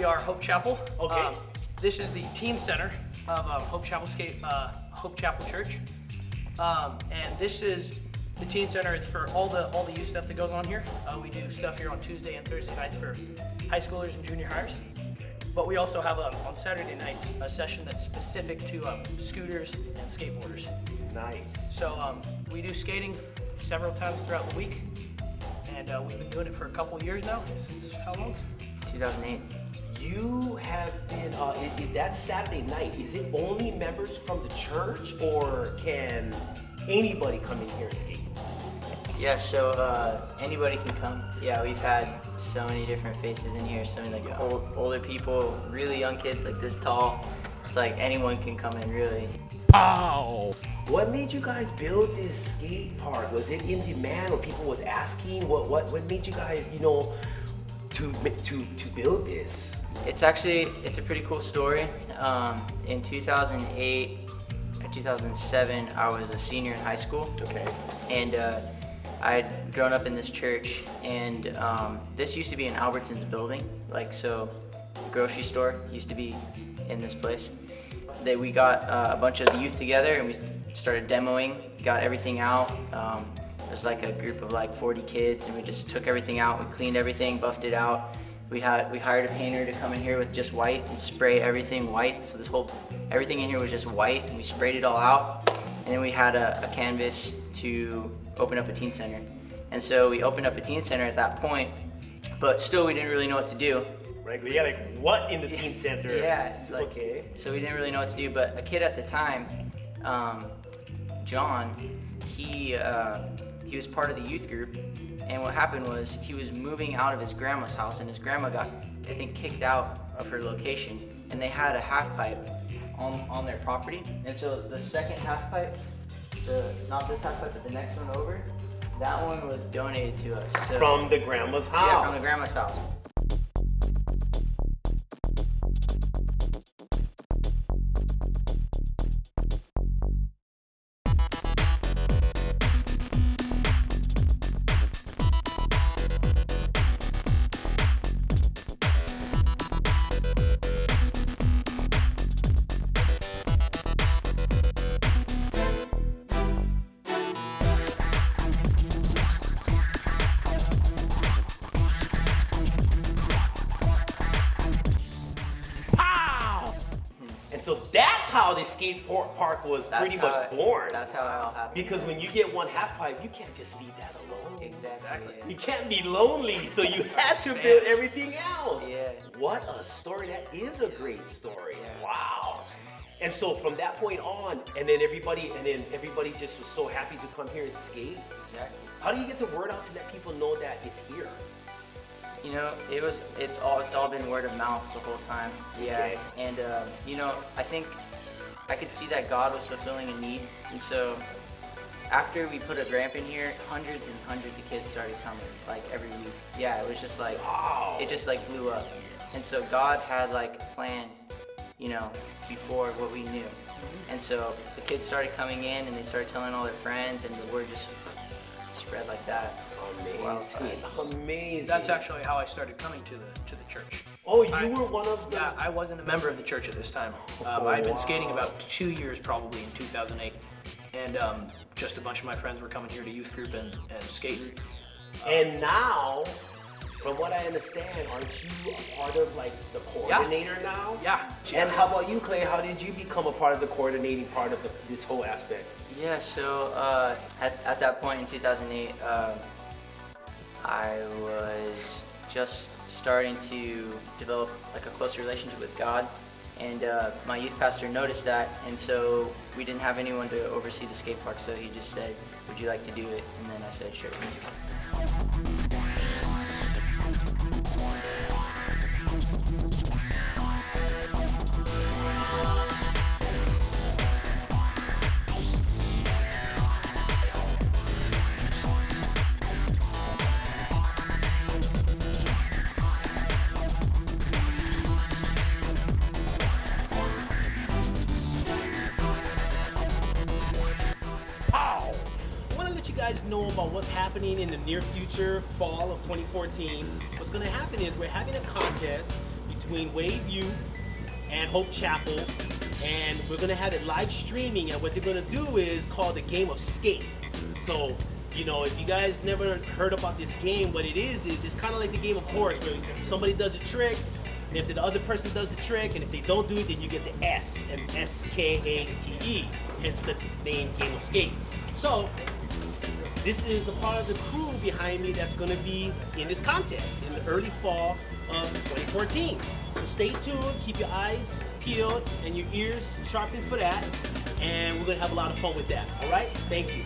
We are Hope Chapel. Okay. This is the teen center of Hope Chapel Church, and this is the teen center. It's for all the youth stuff that goes on here. We do stuff here on Tuesday and Thursday nights for high schoolers and junior hires. But we also have on Saturday nights a session that's specific to scooters and skateboarders. Nice. So we do skating several times throughout the week, and we've been doing it for a couple of years now. Since how long? 2008. You have been, that Saturday night, is it only members from the church, or can anybody come in here and skate? Yeah, so anybody can come. Yeah, we've had so many different faces in here, so many older people, really young kids like this tall. It's like anyone can come in, really. Wow! What made you guys build this skate park? Was it in demand, or people was asking? What made you guys, to build this? It's a pretty cool story. In 2008 or 2007, I was a senior in high school. Okay. And I'd grown up in this church, and this used to be an Albertsons building. So the grocery store used to be in this place. We got a bunch of the youth together, and we started demoing, got everything out. There's like a group of like 40 kids, and we just took everything out, we cleaned everything, buffed it out. We hired a painter to come in here with just white and spray everything white. So everything in here was just white, and we sprayed it all out. And then we had a canvas to open up a teen center. And so we opened up a teen center at that point, but still we didn't really know what to do. Right, yeah, like what in the teen center? Yeah, okay. So we didn't really know what to do, but a kid at the time, John, he was part of the youth group, and what happened was he was moving out of his grandma's house, and his grandma got, I think, kicked out of her location, and they had a half pipe on their property. And so the second half pipe, not this half pipe, but the next one over, that one was donated to us. So, from the grandma's house? Yeah, from the grandma's house. So that's how the skate park was pretty much born. That's how it all happened. Because when you get one half pipe, you can't just leave that alone. Exactly. You can't be lonely, so you had to build everything else. Yeah. What a story. That is a great story. Yeah. Wow. And so from that point on, and then everybody just was so happy to come here and skate. Exactly. How do you get the word out to let people know that it's here? It's all been word of mouth the whole time. Yeah. Okay. And I think I could see that God was fulfilling a need, and so after we put a ramp in here, hundreds and hundreds of kids started coming, like every week. Yeah, it was just like, wow. It just like blew up. And so God had like a plan, before what we knew. And so the kids started coming in, and they started telling all their friends, and the word just spread like that. Amazing. Amazing. That's actually how I started coming to the church. Oh, you were one of the... Yeah, I wasn't a member of the church at this time. I'd been skating about 2 years probably in 2008. And just a bunch of my friends were coming here to youth group and skating. And now, from what I understand, aren't you a part of like the coordinator now? Yeah. And how about you, Clay? How did you become a part of the coordinating part of this whole aspect? Yeah, so at that point in 2008, I was just starting to develop like a closer relationship with God, and my youth pastor noticed that, and so we didn't have anyone to oversee the skate park, so he just said, "Would you like to do it?" And then I said, "Sure." guys know about what's happening in the near future, fall of 2014. What's going to happen is we're having a contest between Wave Youth and Hope Chapel, and we're gonna have it live streaming, and what they're gonna do is called the game of skate. So, you know, if you guys never heard about this game, what it is it's kind of like the game of horse, where somebody does a trick, and if the other person does the trick, and if they don't do it, then you get the S, and S-K-A-T-E, hence the name Game of Skate. So, this is a part of the crew behind me that's gonna be in this contest in the early fall of 2014. So stay tuned, keep your eyes peeled and your ears sharpened for that, and we're gonna have a lot of fun with that, all right? Thank you.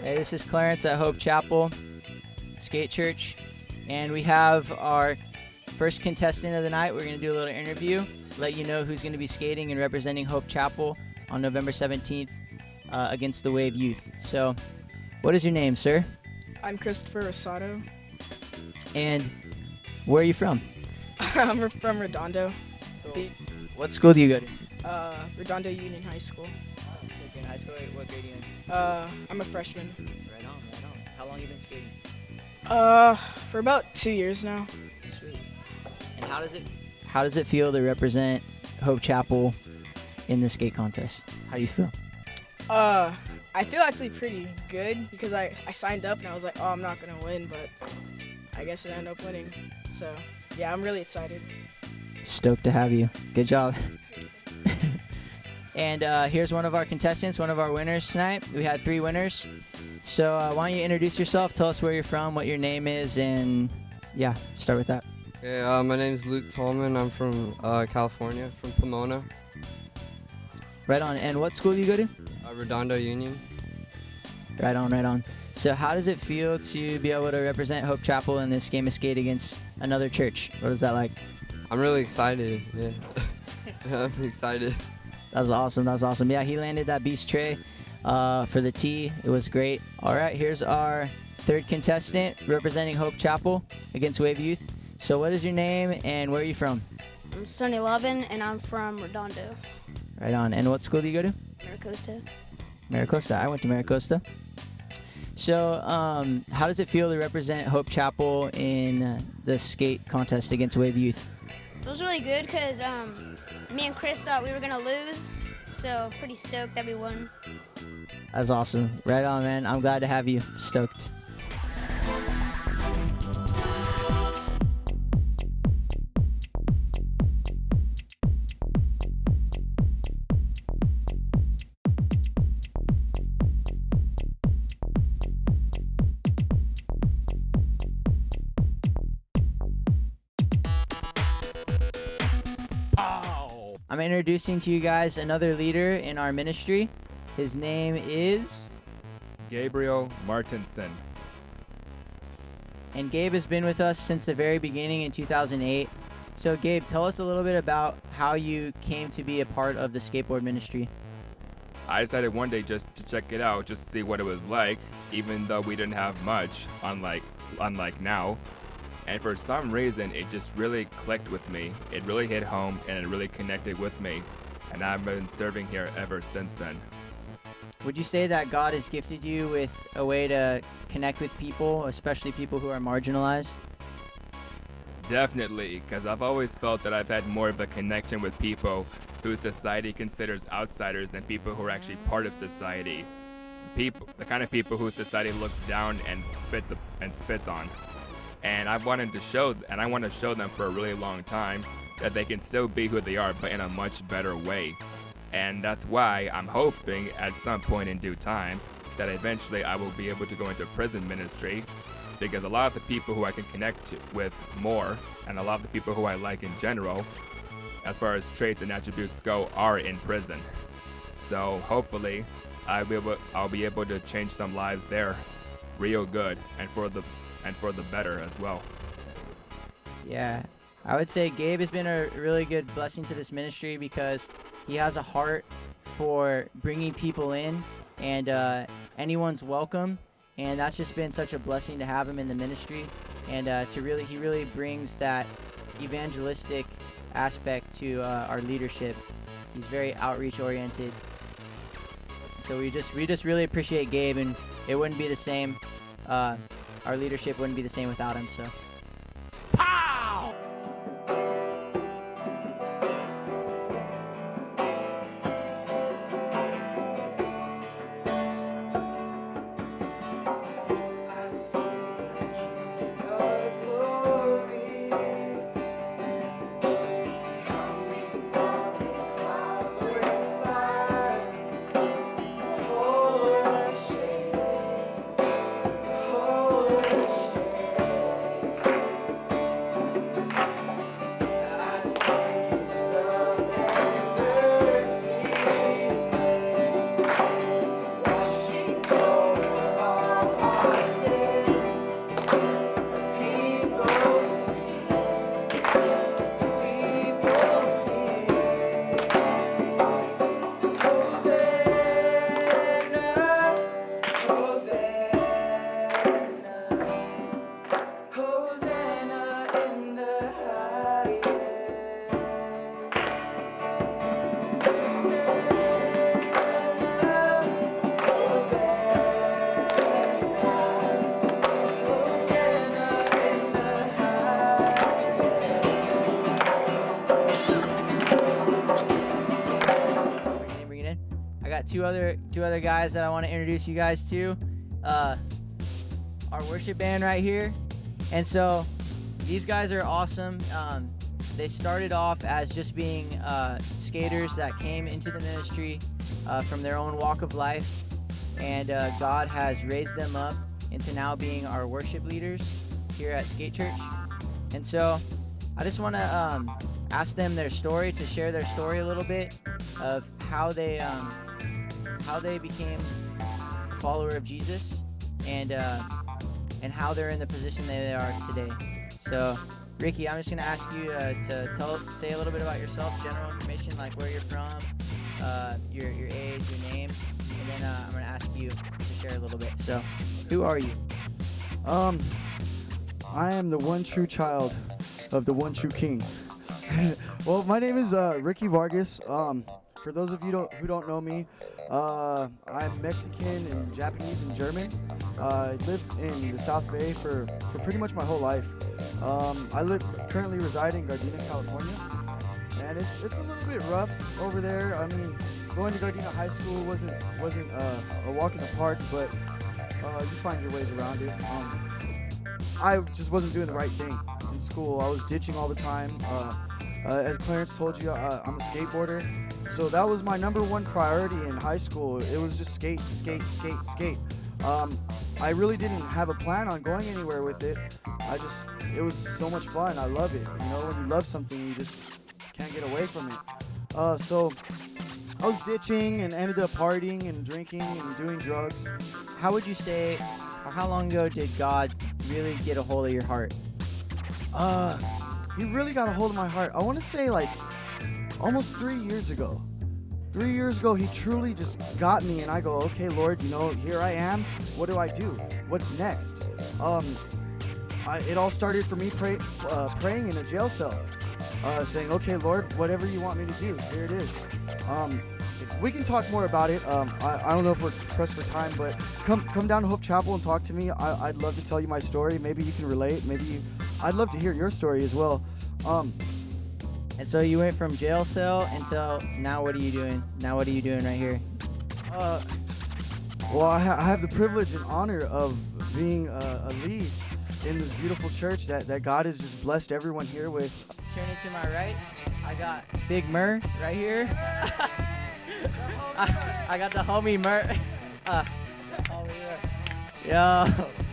Hey, this is Clarence at Hope Chapel Skate Church, and we have our first contestant of the night. We're going to do a little interview, let you know who's going to be skating and representing Hope Chapel on November 17th against the Wave Youth. So, what is your name, sir? I'm Christopher Rosado. And where are you from? I'm from Redondo. What school do you go to? Redondo Union High School. In high school, what grade are you in? I'm a freshman. Right on, right on. How long have you been skating? For about 2 years now. Sweet. And how does it feel to represent Hope Chapel in the skate contest? How do you feel? I feel actually pretty good because I signed up and I was like, oh, I'm not gonna win, but I guess I ended up winning. So yeah, I'm really excited. Stoked to have you. Good job. And here's one of our contestants, one of our winners tonight. We had 3 winners. So why don't you introduce yourself, tell us where you're from, what your name is, and yeah, start with that. Okay, my name is Luke Tolman. I'm from California, from Pomona. Right on. And what school do you go to? Redondo Union. Right on, right on. So how does it feel to be able to represent Hope Chapel in this game of skate against another church? What is that like? I'm really excited. Yeah, I'm excited. That was awesome. That was awesome. Yeah, he landed that beast tray for the tee. It was great. All right, here's our 3rd contestant representing Hope Chapel against Wave Youth. So what is your name and where are you from? I'm Sonny Lovin, and I'm from Redondo, Right on. And what school do you go to? Maricosta. Maricosta. I went to Maricosta. So how does it feel to represent Hope Chapel in the skate contest against Wave Youth? It was really good because me and Chris thought we were going to lose, so pretty stoked that we won. That's awesome. Right on, man. I'm glad to have you. Stoked. I'm introducing to you guys another leader in our ministry. His name is Gabriel Martinson. And Gabe has been with us since the very beginning in 2008. So Gabe, tell us a little bit about how you came to be a part of the skateboard ministry. I decided one day just to check it out, just to see what it was like, even though we didn't have much, unlike now. And for some reason, it just really clicked with me. It really hit home and it really connected with me. And I've been serving here ever since then. Would you say that God has gifted you with a way to connect with people, especially people who are marginalized? Definitely, because I've always felt that I've had more of a connection with people who society considers outsiders than people who are actually part of society. The kind of people who society looks down and spits on. And I want to show them for a really long time that they can still be who they are, but in a much better way. And that's why I'm hoping at some point in due time that eventually I will be able to go into prison ministry, because a lot of the people who I can connect with more, and a lot of the people who I like in general, as far as traits and attributes go, are in prison. So hopefully I'll be able to change some lives there real good, and for the better as well. Yeah, I would say Gabe has been a really good blessing to this ministry because he has a heart for bringing people in, and anyone's welcome, and that's just been such a blessing to have him in the ministry, and he really brings that evangelistic aspect to our leadership. He's very outreach oriented. So we just really appreciate Gabe, and it wouldn't be the same. Our leadership wouldn't be the same without him. So. Pow! Bring it in. I got two other guys that I want to introduce you guys to. Our worship band right here. And so these guys are awesome. They started off as just being skaters that came into the ministry from their own walk of life, and God has raised them up into now being our worship leaders here at Skate Church. And so I just want to ask them their story, to share their story a little bit of how they became a follower of Jesus, and how they're in the position they are today. So, Ricky, I'm just gonna ask you to say a little bit about yourself, general information like where you're from, your age, your name, and then I'm gonna ask you to share a little bit. So, who are you? I am the one true child of the one true king. Well, my name is Ricky Vargas. For those of you who don't know me, I'm Mexican and Japanese and German. I live in the South Bay for pretty much my whole life. I currently reside in Gardena, California, and it's a little bit rough over there. I mean, going to Gardena High School wasn't a walk in the park, but you find your ways around it. I just wasn't doing the right thing in school. I was ditching all the time. As Clarence told you, I'm a skateboarder. So that was my number one priority in high school. It was just skate, skate, skate, skate. I really didn't have a plan on going anywhere with it. It was so much fun. I love it. You know, when you love something, you just can't get away from it. So I was ditching and ended up partying and drinking and doing drugs. How would you say, or how long ago did God really get a hold of your heart? He really got a hold of my heart. I want to say like almost 3 years ago. 3 years ago, he truly just got me, and I go, okay, Lord, you know, here I am. What do I do? What's next? It all started for me praying in a jail cell, saying, okay, Lord, whatever you want me to do, here it is. If we can talk more about it. I don't know if we're pressed for time, but come down to Hope Chapel and talk to me. I'd love to tell you my story. Maybe you can relate. I'd love to hear your story as well. And so you went from jail cell until now. What are you doing? Now what are you doing right here? Well, I have the privilege and honor of being a lead in this beautiful church that God has just blessed everyone here with. Turning to my right, I got Big Mur right here. I got the homie Mur. Yo,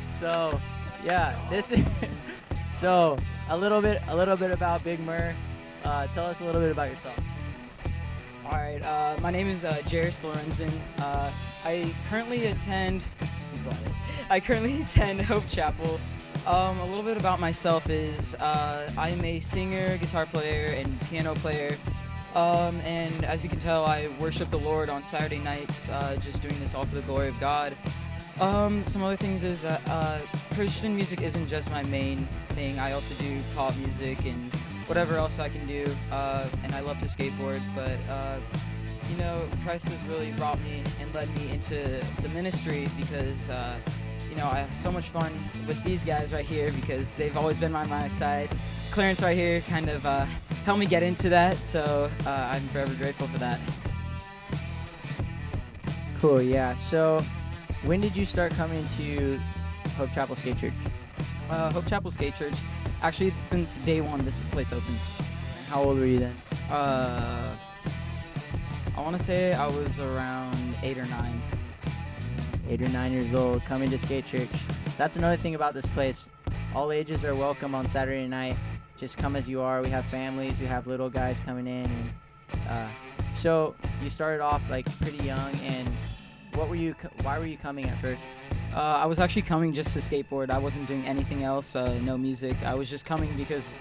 so yeah, this is so a little bit about Big Mur. Tell us a little bit about yourself. All right, my name is Jairus Lorenzen. I currently attend Hope Chapel. A little bit about myself is I'm a singer, guitar player, and piano player. And as you can tell, I worship the Lord on Saturday nights, just doing this all for the glory of God. Some other things is that Christian music isn't just my main thing. I also do pop music and whatever else I can do, and I love to skateboard, but Christ has really brought me and led me into the ministry because, I have so much fun with these guys right here because they've always been on my side. Clarence right here kind of helped me get into that, so I'm forever grateful for that. Cool, yeah. So, when did you start coming to Hope Chapel Skate Church? Hope Chapel Skate Church, actually since day one this place opened. How old were you then? I want to say I was around 8 or 9. 8 or 9 years old, coming to Skate Church. That's another thing about this place. All ages are welcome on Saturday night. Just come as you are. We have families, we have little guys coming in, and so you started off like pretty young. And why were you coming at first? I was actually coming just to skateboard. I wasn't doing anything else, no music. I was just coming because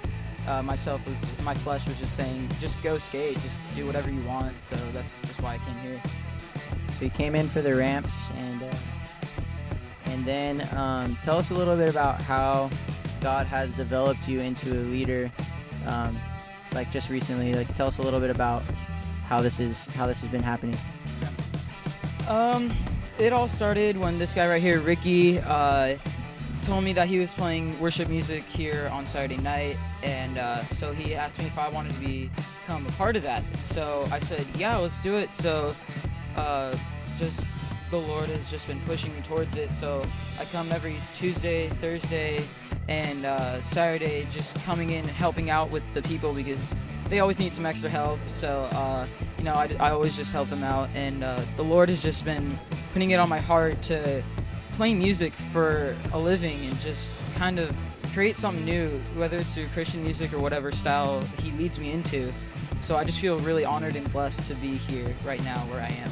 my flesh was just saying, just go skate, just do whatever you want. So that's just why I came here. So you came in for the ramps, and then tell us a little bit about how God has developed you into a leader, like just recently. Like, tell us a little bit about how this has been happening. It all started when this guy right here, Ricky, told me that he was playing worship music here on Saturday night, and so he asked me if I wanted to become a part of that. So I said, yeah, let's do it. So just the Lord has just been pushing me towards it. So I come every Tuesday, Thursday, and Saturday, just coming in and helping out with the people because they always need some extra help. So I always just help them out, and the Lord has just been putting it on my heart to play music for a living and just kind of create something new, whether it's through Christian music or whatever style He leads me into. So I just feel really honored and blessed to be here right now where I am.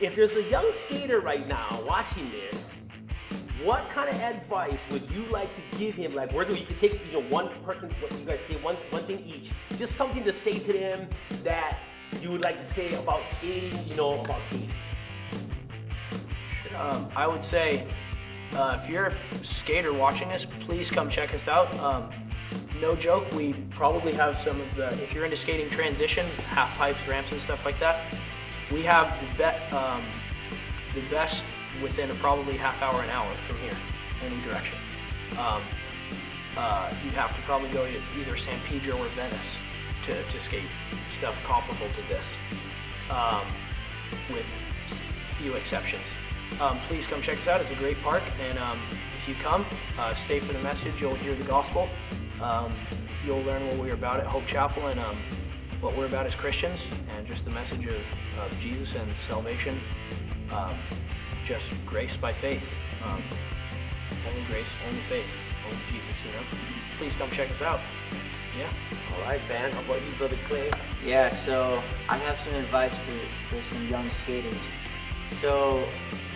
If there's a young skater right now watching this, what kind of advice would you like to give him? Like, where you could take, one person, what you guys say, one thing each, just something to say to them that you would like to say about skating, about skating. I would say, if you're a skater watching this, please come check us out. No joke, we probably have some of the, if you're into skating transition, half pipes, ramps and stuff like that, we have the best within probably half hour, an hour from here, any direction. You'd have to probably go to either San Pedro or Venice to skate stuff comparable to this, with few exceptions. Please come check us out. It's a great park, and if you come, stay for the message. You'll hear the gospel. You'll learn what we're about at Hope Chapel, and what we're about as Christians, and just the message of Jesus and salvation. Just grace by faith. Only grace, only faith, only Jesus, Please come check us out. Yeah. All right, man. How about you, Brother Clay? Yeah, so I have some advice for some young skaters. So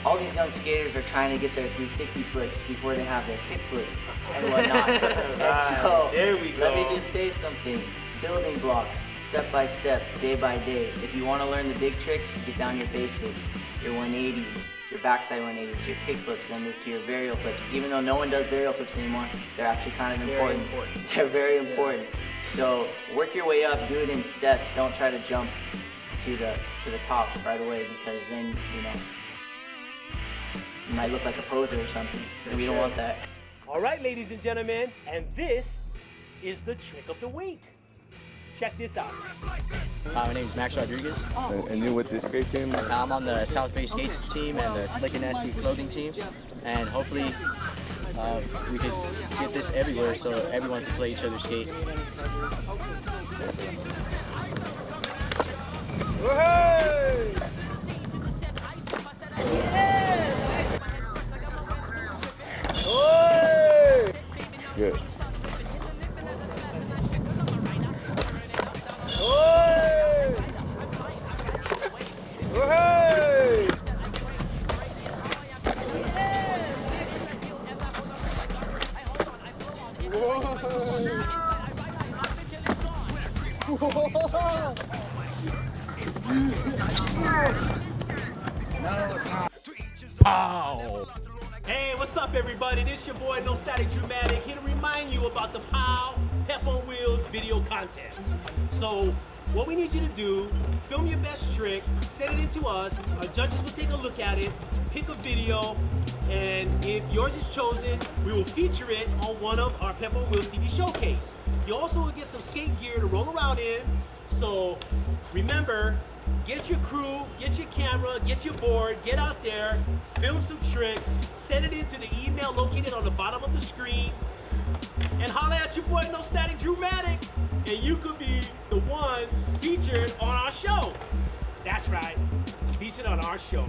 all these young skaters are trying to get their 360 flips before they have their kick flips and whatnot. And so there we go. Let me just say something. Building blocks, step by step, day by day. If you want to learn the big tricks, get down your basics, your 180s, your backside 180s, your kick flips, then move to your varial flips. Even though no one does varial flips anymore, they're actually kind of important. They're very important. So work your way up, do it in steps. Don't try to jump to the top right away, because then, you know, you might look like a poser or something, and we don't want that. All right, ladies and gentlemen, and this is the trick of the week. Check this out. My name is Max Rodriguez. And you're with the skate team? I'm on the South Bay Skates team and the Slick and Nasty clothing team. And hopefully we could get this everywhere so everyone can play each other's skate. Good. Pow! Hey, what's up, everybody? This your boy, No Static Dramatic, here to remind you about the POW Pep on Wheels video contest. So, what we need you to do, film your best trick, send it in to us. Our judges will take a look at it, pick a video, and if yours is chosen, we will feature it on one of our Pep on Wheels TV showcase. You also will get some skate gear to roll around in. So, remember, get your crew, get your camera, get your board, get out there, film some tricks, send it into the email located on the bottom of the screen, and holla at your boy No Static Dramatic, and you could be the one featured on our show. That's right, featured on our show.